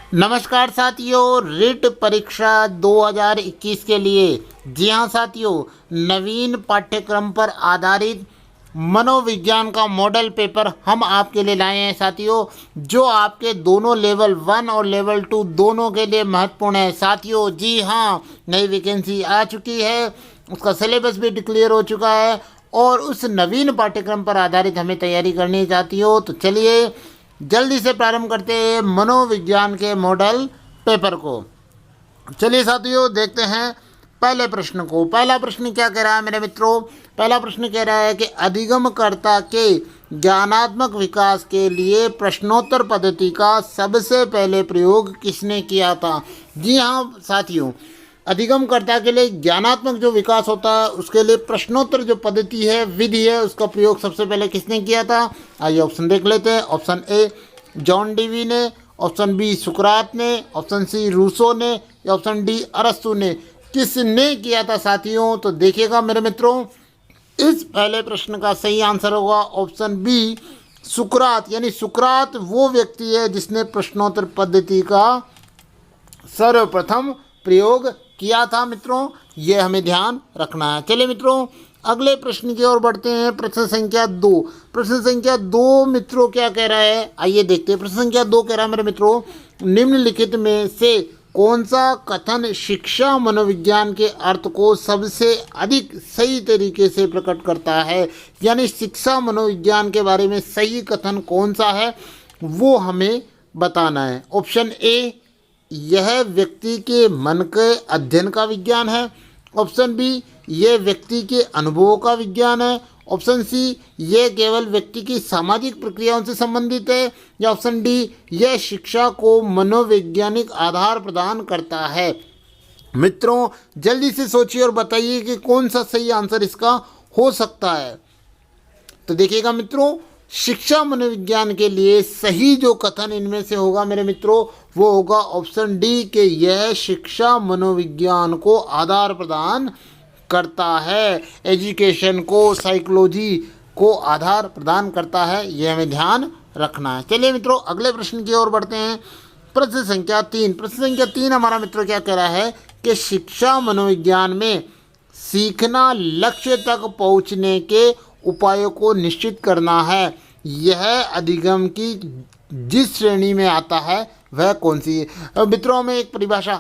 नमस्कार साथियों, रिट परीक्षा 2021 के लिए जी हाँ साथियों, नवीन पाठ्यक्रम पर आधारित मनोविज्ञान का मॉडल पेपर हम आपके लिए लाए हैं साथियों, जो आपके दोनों लेवल 1 और लेवल 2 दोनों के लिए महत्वपूर्ण है साथियों। जी हाँ, नई वैकेंसी आ चुकी है, उसका सिलेबस भी डिक्लेयर हो चुका है और उस नवीन पाठ्यक्रम पर आधारित हमें तैयारी करनी चाहती हो तो चलिए जल्दी से प्रारंभ करते हैं मनोविज्ञान के मॉडल पेपर को। चलिए साथियों देखते हैं पहले प्रश्न को। पहला प्रश्न क्या कह रहा है मेरे मित्रों? पहला प्रश्न कह रहा है कि अधिगमकर्ता के ज्ञानात्मक विकास के लिए प्रश्नोत्तर पद्धति का सबसे पहले प्रयोग किसने किया था? जी हाँ साथियों, अधिगमकर्ता के लिए ज्ञानात्मक जो विकास होता है उसके लिए प्रश्नोत्तर जो पद्धति है, विधि है, उसका प्रयोग सबसे पहले किसने किया था? आइए ऑप्शन देख लेते हैं। ऑप्शन ए जॉन डीवी ने, ऑप्शन बी सुकरात ने, ऑप्शन सी रूसो ने या ऑप्शन डी अरस्तु ने। किसने किया था साथियों? तो देखिएगा मेरे मित्रों, इस पहले प्रश्न का सही आंसर होगा ऑप्शन बी सुकरात। यानी सुकरात वो व्यक्ति है जिसने प्रश्नोत्तर पद्धति का सर्वप्रथम प्रयोग किया था मित्रों, ये हमें ध्यान रखना है। चलिए मित्रों अगले प्रश्न की ओर बढ़ते हैं। प्रश्न संख्या 2। प्रश्न संख्या 2 मित्रों क्या कह रहा है, आइए देखते हैं। प्रश्न संख्या 2 कह रहा है मेरे मित्रों, निम्नलिखित में से कौन सा कथन शिक्षा मनोविज्ञान के अर्थ को सबसे अधिक सही तरीके से प्रकट करता है? यानी शिक्षा मनोविज्ञान के बारे में सही कथन कौन सा है वो हमें बताना है। ऑप्शन ए, यह व्यक्ति के मन के अध्ययन का विज्ञान है। ऑप्शन बी, यह व्यक्ति के अनुभवों का विज्ञान है। ऑप्शन सी, यह केवल व्यक्ति की सामाजिक प्रक्रियाओं से संबंधित है। या ऑप्शन डी, यह शिक्षा को मनोवैज्ञानिक आधार प्रदान करता है। मित्रों जल्दी से सोचिए और बताइए कि कौन सा सही आंसर इसका हो सकता है। तो देखिएगा मित्रों, शिक्षा मनोविज्ञान के लिए सही जो कथन इनमें से होगा मेरे मित्रों वो होगा ऑप्शन डी के यह शिक्षा मनोविज्ञान को आधार प्रदान करता है, एजुकेशन को, साइकोलॉजी को आधार प्रदान करता है, यह हमें ध्यान रखना है। चलिए मित्रों अगले प्रश्न की ओर बढ़ते हैं। प्रश्न संख्या 3। प्रश्न संख्या 3 हमारा मित्रों क्या कह रहा है कि शिक्षा मनोविज्ञान में सीखना लक्ष्य तक पहुँचने के उपायों को निश्चित करना है। यह अधिगम की जिस श्रेणी में आता है वह कौन सी है? मित्रों में एक परिभाषा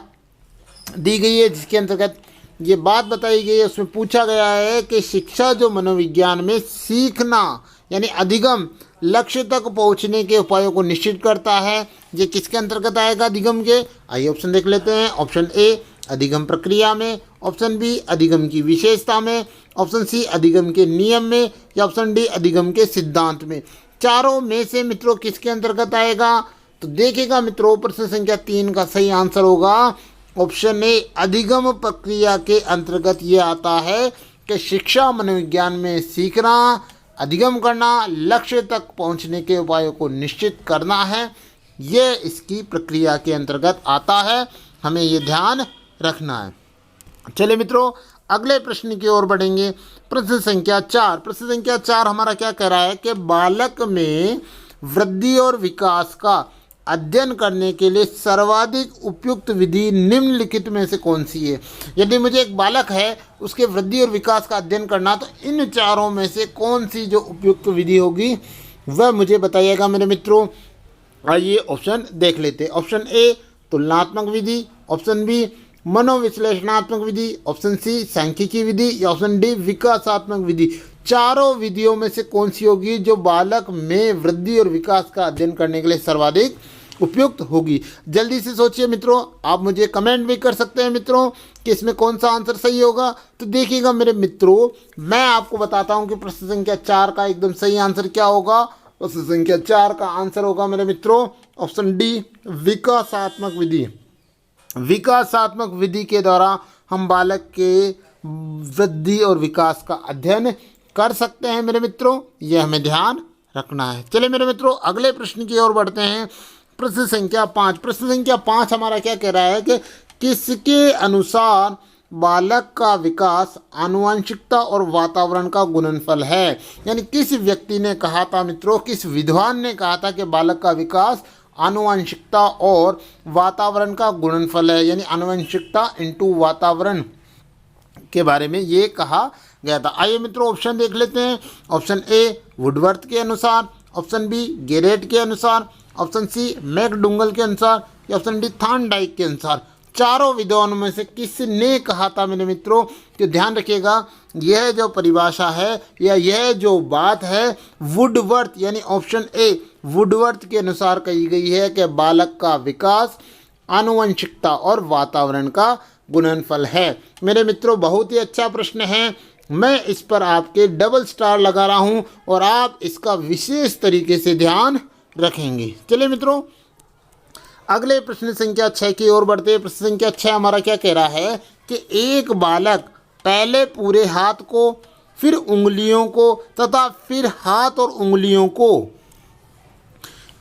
दी गई है जिसके अंतर्गत ये बात बताई गई है, उसमें पूछा गया है कि शिक्षा जो मनोविज्ञान में सीखना यानी अधिगम लक्ष्य तक पहुंचने के उपायों को निश्चित करता है, ये किसके अंतर्गत आएगा अधिगम के? आइए ऑप्शन देख लेते हैं। ऑप्शन ए अधिगम प्रक्रिया में, ऑप्शन बी अधिगम की विशेषता में, ऑप्शन सी अधिगम के नियम में या ऑप्शन डी अधिगम के सिद्धांत में। चारों में से मित्रों किसके अंतर्गत आएगा? तो देखिएगा मित्रों, प्रश्न संख्या 3 का सही आंसर होगा ऑप्शन ए अधिगम प्रक्रिया के अंतर्गत ये आता है कि शिक्षा मनोविज्ञान में सीखना, अधिगम करना, लक्ष्य तक पहुंचने के उपायों को निश्चित करना है, ये इसकी प्रक्रिया के अंतर्गत आता है, हमें ये ध्यान रखना है। चलिए मित्रों अगले प्रश्न की ओर बढ़ेंगे। प्रश्न संख्या 4। प्रश्न संख्या 4 हमारा क्या कह रहा है कि बालक में वृद्धि और विकास का अध्ययन करने के लिए सर्वाधिक उपयुक्त विधि निम्नलिखित में से कौन सी है? यदि मुझे एक बालक है उसके वृद्धि और विकास का अध्ययन करना तो इन चारों में से कौन सी जो उपयुक्त विधि होगी वह मुझे बताइएगा मेरे मित्रों। आइए ऑप्शन देख लेते हैं। ऑप्शन ए तुलनात्मक विधि, ऑप्शन बी मनोविश्लेषणात्मक विधि, ऑप्शन सी सांख्यिकी विधि या ऑप्शन डी विकासात्मक विधि। चारों विधियों में से कौन सी होगी जो बालक में वृद्धि और विकास का अध्ययन करने के लिए सर्वाधिक उपयुक्त होगी? जल्दी से सोचिए मित्रों, आप मुझे कमेंट भी कर सकते हैं मित्रों कि इसमें कौन सा आंसर सही होगा। तो देखिएगा मेरे मित्रों, मैं आपको बताता हूं कि प्रश्न संख्या 4 का एकदम सही आंसर क्या होगा। प्रश्न संख्या 4 का आंसर होगा मेरे मित्रों ऑप्शन डी विकासात्मक विधि। विकासात्मक विधि के द्वारा हम बालक के वृद्धि और विकास का अध्ययन कर सकते हैं मेरे मित्रों, यह हमें ध्यान रखना है। चलिए मेरे मित्रों अगले प्रश्न की ओर बढ़ते हैं। प्रश्न संख्या 5। प्रश्न संख्या 5 हमारा क्या कह रहा है कि किसके अनुसार बालक का विकास आनुवंशिकता और वातावरण का गुणनफल है? यानी किस व्यक्ति ने कहा था मित्रों, किस विद्वान ने कहा था कि बालक का विकास आनुवंशिकता और वातावरण का गुणनफल है, यानी आनुवंशिकता इनटू वातावरण के बारे में ये कहा गया था। आइए मित्रों ऑप्शन देख लेते हैं। ऑप्शन ए वुडवर्थ के अनुसार, ऑप्शन बी गेरेट के अनुसार, ऑप्शन सी मैकडूगल के अनुसार या ऑप्शन डी थॉर्नडाइक के अनुसार। चारों विद्वानों में से किसने कहा था मेरे मित्रों? तो ध्यान रखिएगा, यह जो परिभाषा है या यह जो बात है वुडवर्थ यानी ऑप्शन ए वुडवर्थ के अनुसार कही गई है कि बालक का विकास आनुवंशिकता और वातावरण का गुणनफल है। मेरे मित्रों बहुत ही अच्छा प्रश्न है, मैं इस पर आपके डबल स्टार लगा रहा हूं और आप इसका विशेष तरीके से ध्यान रखेंगे। चलिए मित्रों अगले प्रश्न संख्या 6 की ओर बढ़ते हैं। प्रश्न संख्या 6 हमारा क्या कह रहा है कि एक बालक पहले पूरे हाथ को, फिर उंगलियों को तथा फिर हाथ और उंगलियों को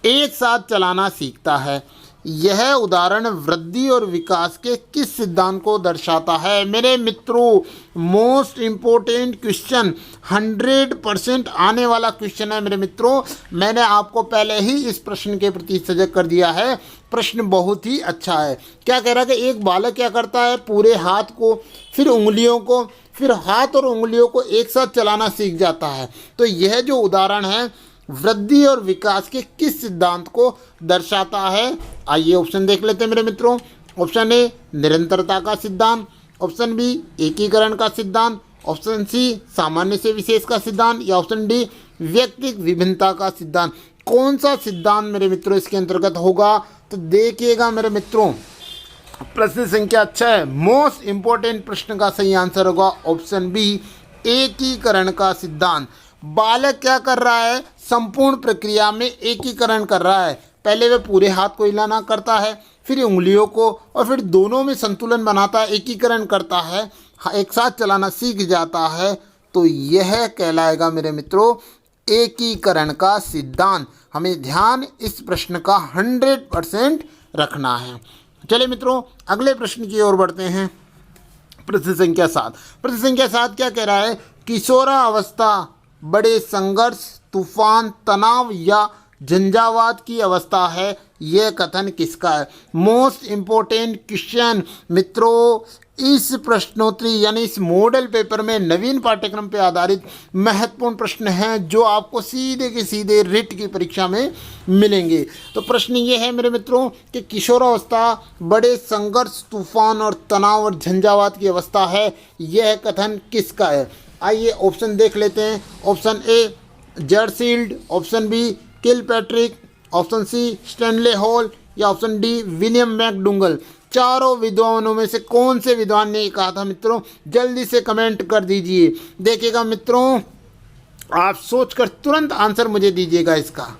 एक साथ चलाना सीखता है। यह उदाहरण वृद्धि और विकास के किस सिद्धांत को दर्शाता है? मेरे मित्रों मोस्ट इम्पोर्टेंट क्वेश्चन, 100% आने वाला क्वेश्चन है मेरे मित्रों। मैंने आपको पहले ही इस प्रश्न के प्रति सजग कर दिया है। प्रश्न बहुत ही अच्छा है। क्या कह रहा है कि एक बालक क्या करता है, पूरे हाथ को, फिर उंगलियों को, फिर हाथ और उंगलियों को एक साथ चलाना सीख जाता है। तो यह जो उदाहरण है वृद्धि और विकास के किस सिद्धांत को दर्शाता है? आइए ऑप्शन देख लेते हैं मेरे मित्रों। ऑप्शन ए निरंतरता का सिद्धांत, ऑप्शन बी एकीकरण का सिद्धांत, ऑप्शन सी सामान्य से विशेष का सिद्धांत या ऑप्शन डी व्यक्तिगत विभिन्नता का सिद्धांत। कौन सा सिद्धांत मेरे मित्रों इसके अंतर्गत होगा? तो देखिएगा मेरे मित्रों प्रश्न संख्या 6 मोस्ट इंपॉर्टेंट प्रश्न का सही आंसर होगा ऑप्शन बी एकीकरण का सिद्धांत। बालक क्या कर रहा है, संपूर्ण प्रक्रिया में एकीकरण कर रहा है। पहले वह पूरे हाथ को हिलाना करता है, फिर उंगलियों को, और फिर दोनों में संतुलन बनाता है, एकीकरण करता है, एक साथ चलाना सीख जाता है। तो यह कहलाएगा मेरे मित्रों एकीकरण का सिद्धांत। हमें ध्यान इस प्रश्न का 100% रखना है। चलिए मित्रों अगले प्रश्न की ओर बढ़ते हैं। प्रश्न संख्या 7। प्रश्न संख्या 7 क्या कह रहा है? किशोरावस्था बड़े संघर्ष, तूफान, तनाव या झंझावात की अवस्था है। यह कथन किसका है? मोस्ट इम्पोर्टेंट क्वेश्चन मित्रों, इस प्रश्नोत्तरी यानी इस मॉडल पेपर में नवीन पाठ्यक्रम पर आधारित महत्वपूर्ण प्रश्न हैं जो आपको सीधे के सीधे रिट की परीक्षा में मिलेंगे। तो प्रश्न ये है मेरे मित्रों कि किशोरावस्था बड़े संघर्ष, तूफान और तनाव और झंझावात की अवस्था है। यह कथन किसका है? आइए ऑप्शन देख लेते हैं। Option A Jersild, option B Kilpatrick, option C Stanley Hall या ऑप्शन डी विलियम मैकडूगल। चारों विद्वानों में से कौन से विद्वान ने कहा था मित्रों? जल्दी से कमेंट कर दीजिए। देखिएगा मित्रों आप सोचकर तुरंत आंसर मुझे दीजिएगा इसका।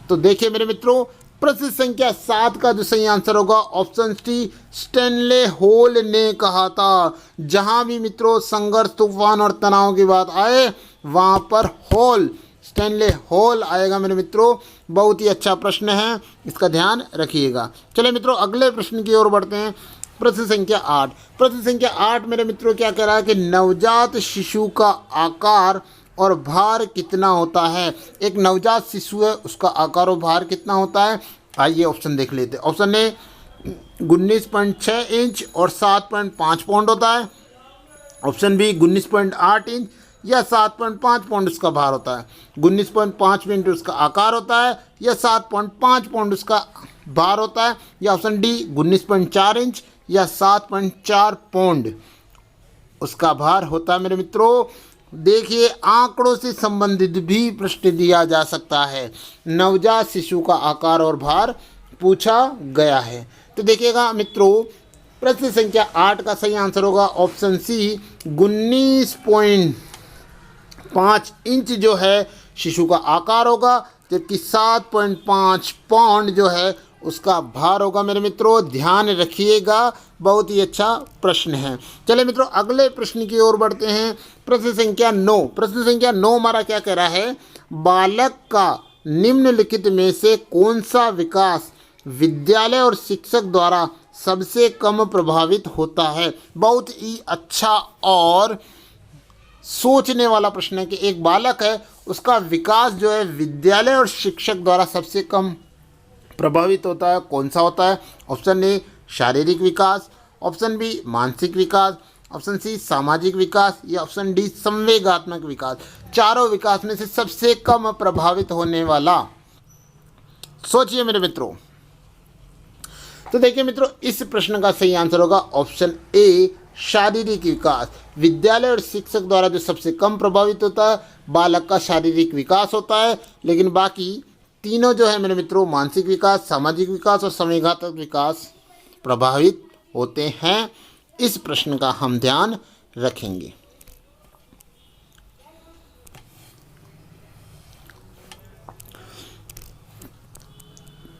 तो देखिए मेरे मित्रों प्रश्न संख्या 7 का जो सही आंसर होगा ऑप्शन सी स्टैनले हॉल ने कहा था। जहां भी मित्रों संघर्ष, तूफान और तनाव की बात आए वहां पर हॉल, स्टैनले हॉल आएगा मेरे मित्रों। बहुत ही अच्छा प्रश्न है, इसका ध्यान रखिएगा। चलिए मित्रों अगले प्रश्न की ओर बढ़ते हैं। प्रश्न संख्या 8। प्रश्न संख्या 8 मेरे मित्रों क्या कह रहा है कि नवजात शिशु का आकार और भार कितना होता है? एक नवजात शिशु है, उसका आकार और भार कितना होता है? आइए ऑप्शन देख लेते हैं। ऑप्शन ए 19.6 इंच और 7.5 पाउंड होता है, ऑप्शन बी 19.8 इंच या 7.5 पाउंड उसका भार होता है। 19.5 मिनट उसका आकार होता है या 7.5 पाउंड उसका भार होता है, या ऑप्शन डी 19.4 इंच या 7.4 पाउंड उसका भार होता है। मेरे मित्रों देखिए आंकड़ों से संबंधित भी प्रश्न दिया जा सकता है। नवजात शिशु का आकार और भार पूछा गया है। तो देखिएगा मित्रों प्रश्न संख्या 8 का सही आंसर होगा ऑप्शन सी 19.5 इंच जो है शिशु का आकार होगा, जबकि 7.5 पाउंड जो है उसका भार होगा। मेरे मित्रों ध्यान रखिएगा, बहुत ही अच्छा प्रश्न है। चलिए मित्रों अगले प्रश्न की ओर बढ़ते हैं। प्रश्न संख्या 9। प्रश्न संख्या 9 हमारा क्या कह रहा है? बालक का निम्नलिखित में से कौन सा विकास विद्यालय और शिक्षक द्वारा सबसे कम प्रभावित होता है? बहुत ही अच्छा और सोचने वाला प्रश्न है कि एक बालक है उसका विकास जो है विद्यालय और शिक्षक द्वारा सबसे कम प्रभावित होता है, कौन सा होता है? ऑप्शन ए शारीरिक विकास, ऑप्शन बी मानसिक विकास, ऑप्शन सी सामाजिक विकास या ऑप्शन डी संवेगात्मक विकास। चारों विकास में से सबसे कम प्रभावित होने वाला, सोचिए मेरे मित्रों। तो देखिए मित्रों, इस प्रश्न का सही आंसर होगा ऑप्शन ए शारीरिक विकास। विद्यालय और शिक्षक द्वारा जो सबसे कम प्रभावित होता है बालक का शारीरिक विकास होता है, लेकिन बाकी तीनों जो है मेरे मित्रों मानसिक विकास, सामाजिक विकास और संवेगात्मक विकास प्रभावित होते हैं। इस प्रश्न का हम ध्यान रखेंगे।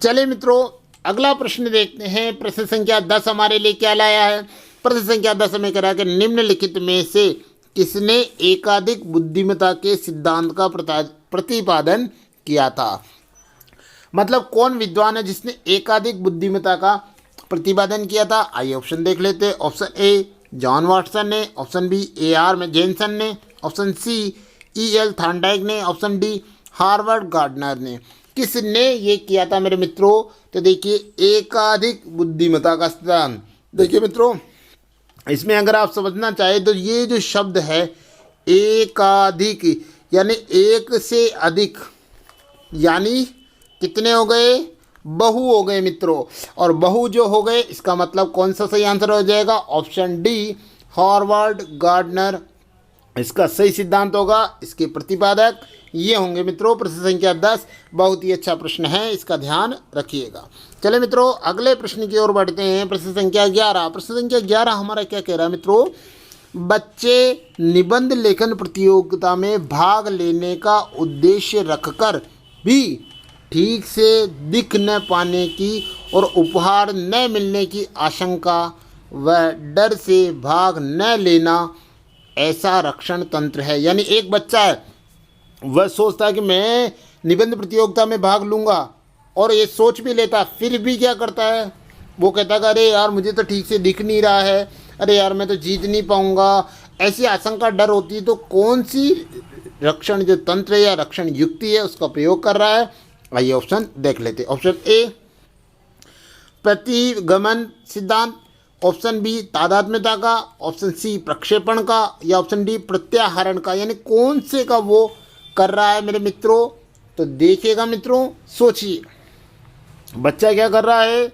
चलिए मित्रों, अगला प्रश्न देखते हैं। प्रश्न संख्या 10 हमारे लिए क्या लाया है? प्रश्न संख्या 10 हमें कह रहा है कि निम्नलिखित में से किसने एकाधिक बुद्धिमत्ता के सिद्धांत का प्रतिपादन किया था? मतलब कौन विद्वान है जिसने एकाधिक बुद्धिमत्ता का प्रतिपादन किया था? आइए ऑप्शन देख लेते हैं। ऑप्शन ए जॉन वाटसन ने, ऑप्शन बी AR जेनसन ने, ऑप्शन सी EL थॉर्नडाइक ने, ऑप्शन डी हार्वर्ड गार्डनर ने। किसने ये किया था मेरे मित्रों? तो देखिए एकाधिक बुद्धिमत्ता का सिद्धांत। देखिए मित्रों, इसमें अगर आप समझना चाहें तो ये जो शब्द है एकाधिक यानी एक से अधिक, यानी कितने हो गए? बहु हो गए मित्रों। और बहु जो हो गए इसका मतलब कौन सा सही आंसर हो जाएगा? ऑप्शन डी हार्वर्ड गार्डनर इसका सही सिद्धांत होगा। इसके प्रतिपादक ये होंगे मित्रों। प्रश्न संख्या 10 बहुत ही अच्छा प्रश्न है, इसका ध्यान रखिएगा। चले मित्रों, अगले प्रश्न की ओर बढ़ते हैं। प्रश्न संख्या 11। प्रश्न संख्या 11 हमारा क्या कह रहा है मित्रों? बच्चे निबंध लेखन प्रतियोगिता में भाग लेने का उद्देश्य रखकर भी ठीक से दिख न पाने की और उपहार न मिलने की आशंका व डर से भाग न लेना ऐसा रक्षण तंत्र है। यानी एक बच्चा है, वह सोचता है कि मैं निबंध प्रतियोगिता में भाग लूँगा और ये सोच भी लेता, फिर भी क्या करता है? वो कहता है अरे यार मुझे तो ठीक से दिख नहीं रहा है, अरे यार मैं तो जीत नहीं पाऊँगा। ऐसी आशंका डर होती है, तो कौन सी रक्षण जो तंत्र या रक्षण युक्ति है उसका प्रयोग कर रहा है? आइए ऑप्शन देख लेते हैं। ऑप्शन ए प्रतिगमन सिद्धांत, ऑप्शन बी तादात्म्यता का, ऑप्शन सी प्रक्षेपण का या ऑप्शन डी प्रत्याहरण का। यानी कौन से का वो कर रहा है मेरे मित्रों? तो देखिएगा मित्रों, सोचिए बच्चा क्या कर रहा है?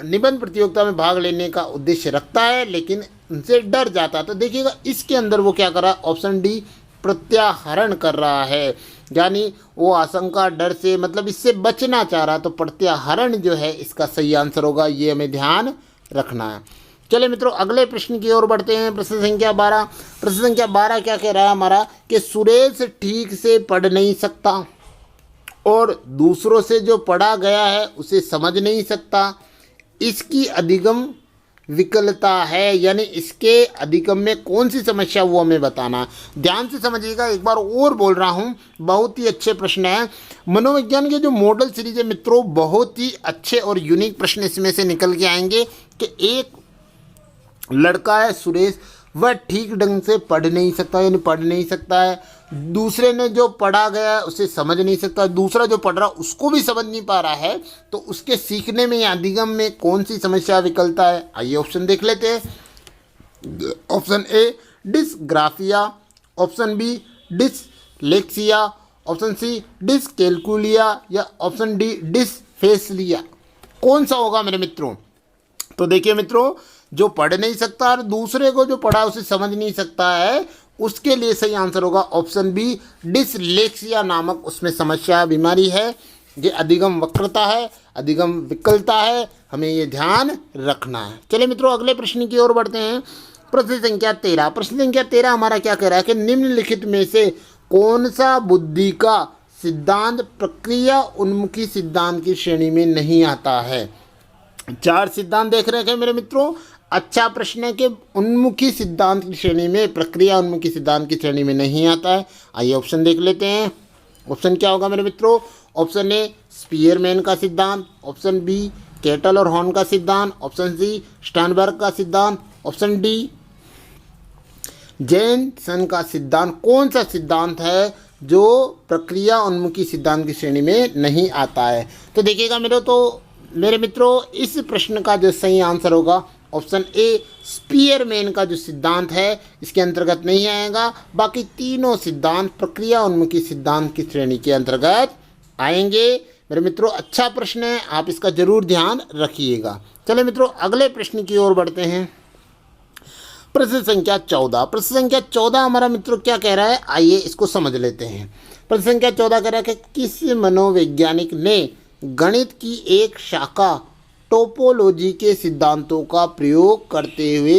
निबंध प्रतियोगिता में भाग लेने का उद्देश्य रखता है लेकिन उनसे डर जाता है। तो देखिएगा इसके अंदर वो क्या कर रहा है? ऑप्शन डी प्रत्याहरण कर रहा है। यानी वो आशंका डर से मतलब इससे बचना चाह रहा है, तो प्रत्याहरण जो है इसका सही आंसर होगा। ये हमें ध्यान रखना है। चलिए मित्रों, अगले प्रश्न की ओर बढ़ते हैं। प्रश्न संख्या 12। प्रश्न संख्या 12 क्या कह रहा है हमारा? कि सुरेश ठीक से पढ़ नहीं सकता और दूसरों से जो पढ़ा गया है उसे समझ नहीं सकता। इसकी अधिगम विकलता है, यानी इसके अधिगम में कौन सी समस्या वो हमें बताना। ध्यान से समझिएगा, एक बार और बोल रहा हूँ, बहुत ही अच्छे प्रश्न है। मनोविज्ञान के जो मॉडल सीरीज है मित्रों, बहुत ही अच्छे और यूनिक प्रश्न इसमें से निकल के आएंगे। कि एक लड़का है सुरेश, वह ठीक ढंग से पढ़ नहीं सकता, यानी पढ़ नहीं सकता है। दूसरे ने जो पढ़ा गया है उसे समझ नहीं सकता, दूसरा जो पढ़ रहा उसको भी समझ नहीं पा रहा है। तो उसके सीखने में या अधिगम में कौन सी समस्या विकलता है? आइए ऑप्शन देख लेते हैं। Option A dysgraphia, option B dyslexia, option C dyscalculia या ऑप्शन डी डिसफेसिलिया। कौन सा होगा मेरे मित्रों? तो देखिए मित्रों, जो पढ़ नहीं सकता और दूसरे को जो पढ़ा उसे समझ नहीं सकता है, उसके लिए सही आंसर होगा ऑप्शन बी डिसलेक्सिया नामक उसमें समस्या बीमारी है। ये अधिगम वक्रता है, अधिगम विकलता है, हमें ये ध्यान रखना है। चलिए मित्रों, अगले प्रश्न की ओर बढ़ते हैं। प्रश्न संख्या 13। प्रश्न संख्या 13 हमारा क्या कह रहा है? कि निम्नलिखित में से कौन सा बुद्धि का सिद्धांत प्रक्रिया उन्मुखी सिद्धांत की श्रेणी में नहीं आता है? 4 सिद्धांत देख रहे हैं मेरे मित्रों। अच्छा प्रश्न है कि उन्मुखी सिद्धांत की श्रेणी में, प्रक्रिया उन्मुखी सिद्धांत की श्रेणी में नहीं आता है। आइए ऑप्शन देख लेते हैं। ऑप्शन क्या होगा मेरे मित्रों? ऑप्शन ए स्पीयरमैन का सिद्धांत, ऑप्शन बी केटल और हॉर्न का सिद्धांत, ऑप्शन सी स्टर्नबर्ग का सिद्धांत, ऑप्शन डी जेनसन का सिद्धांत। कौन सा सिद्धांत है जो प्रक्रिया उन्मुखी सिद्धांत की श्रेणी में नहीं आता है। तो देखिएगा मेरे मित्रों इस प्रश्न का जो सही आंसर होगा ऑप्शन ए, स्पीयरमैन का जो सिद्धांत है इसके अंतर्गत नहीं आएगा। बाकी तीनों सिद्धांत प्रक्रिया उन्मुखी सिद्धांत की श्रेणी के अंतर्गत आएंगे। मेरे मित्रों अच्छा प्रश्न है, आप इसका जरूर ध्यान रखिएगा। चलिए मित्रों अगले प्रश्न की ओर बढ़ते हैं। प्रश्न संख्या 14। प्रश्न संख्या 14 हमारा मित्रों क्या कह रहा है, आइए इसको समझ लेते हैं। प्रश्न संख्या 14 कह रहा है कि किस मनोवैज्ञानिक ने गणित की एक शाखा टोपोलॉजी के सिद्धांतों का प्रयोग करते हुए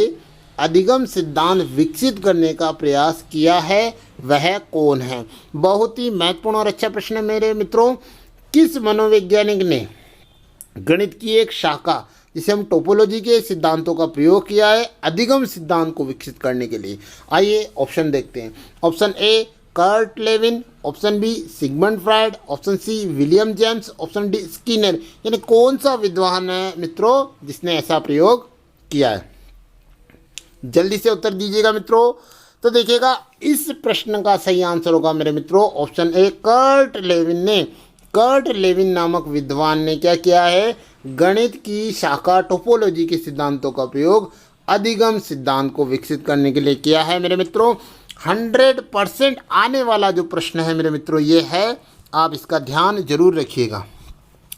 अधिगम सिद्धांत विकसित करने का प्रयास किया है, वह कौन है? बहुत ही महत्वपूर्ण और अच्छा प्रश्न है मेरे मित्रों। किस मनोवैज्ञानिक ने गणित की एक शाखा जिसे हम टोपोलॉजी के सिद्धांतों का प्रयोग किया है अधिगम सिद्धांत को विकसित करने के लिए? आइए ऑप्शन देखते हैं। Option A, Kurt Lewin, option B, Sigmund Freud, option C, William James, option D, Skinner. यानी कौन सा विद्वान है मित्रों जिसने ऐसा प्रयोग किया है? जल्दी से उत्तर दीजिएगा मित्रों। तो देखिएगा इस प्रश्न का सही आंसर होगा मेरे मित्रों ऑप्शन ए, कर्ट लेविन ने। कर्ट लेविन नामक विद्वान ने क्या किया है, गणित की शाखा टोपोलॉजी के सिद्धांतों का प्रयोग अधिगम सिद्धांत को विकसित करने के लिए किया है। मेरे मित्रों 100% आने वाला जो प्रश्न है मेरे मित्रों ये है, आप इसका ध्यान जरूर रखिएगा।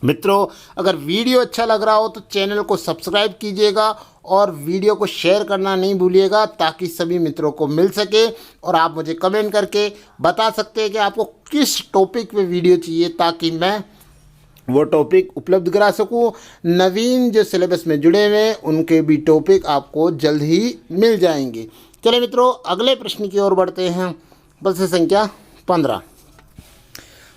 मित्रों अगर वीडियो अच्छा लग रहा हो तो चैनल को सब्सक्राइब कीजिएगा और वीडियो को शेयर करना नहीं भूलिएगा ताकि सभी मित्रों को मिल सके। और आप मुझे कमेंट करके बता सकते हैं कि आपको किस टॉपिक पे वीडियो चाहिए ताकि मैं वो टॉपिक उपलब्ध करा सकूं। नवीन जो सिलेबस में जुड़े हुए हैं उनके भी टॉपिक आपको जल्द ही मिल जाएंगे। चलिए मित्रों अगले प्रश्न की ओर बढ़ते हैं। प्रश्न संख्या 15।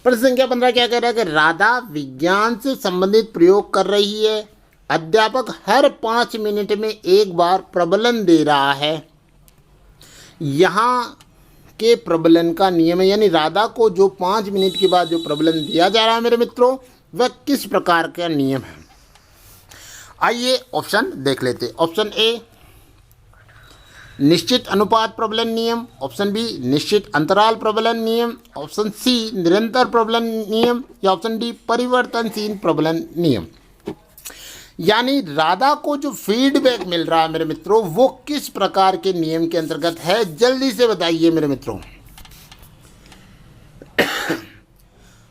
प्रश्न संख्या 15 क्या कह रहा है कि राधा विज्ञान से संबंधित प्रयोग कर रही है, अध्यापक हर 5 मिनट में एक बार प्रबलन दे रहा है। यहाँ के प्रबलन का नियम है, यानी राधा को जो 5 मिनट के बाद जो प्रबलन दिया जा रहा है मेरे मित्रों वह किस प्रकार का नियम है? आइए ऑप्शन देख लेते हैं। ऑप्शन ए, निश्चित अनुपात प्रबलन नियम, ऑप्शन बी, निश्चित अंतराल प्रबलन नियम, ऑप्शन सी, निरंतर प्रबलन नियम, या ऑप्शन डी, परिवर्तनशील प्रबलन नियम। यानी राधा को जो फीडबैक मिल रहा है मेरे मित्रों वो किस प्रकार के नियम के अंतर्गत है, जल्दी से बताइए मेरे मित्रों।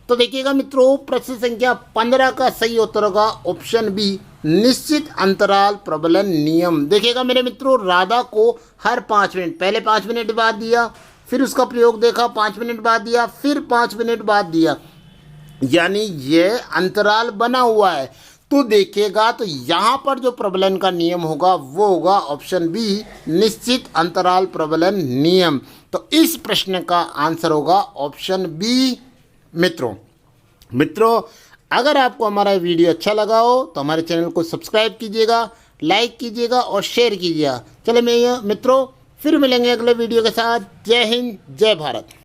तो देखिएगा मित्रों प्रश्न संख्या 15 का सही उत्तर होगा ऑप्शन बी, निश्चित अंतराल प्रबलन नियम। देखिएगा मेरे मित्रों राधा को हर 5 मिनट, पहले 5 मिनट बाद दिया, फिर उसका प्रयोग देखा, 5 मिनट बाद दिया, फिर 5 मिनट बाद दिया, यानी ये अंतराल बना हुआ है। तो देखिएगा तो यहाँ पर जो प्रबलन का नियम होगा वो होगा ऑप्शन बी, निश्चित अंतराल प्रबलन नियम। तो इस प्रश्न का आंसर होगा ऑप्शन बी मित्रों अगर आपको हमारा वीडियो अच्छा लगा हो तो हमारे चैनल को सब्सक्राइब कीजिएगा, लाइक कीजिएगा और शेयर कीजिएगा। चलिए मित्रों फिर मिलेंगे अगले वीडियो के साथ। जय हिंद, जय भारत।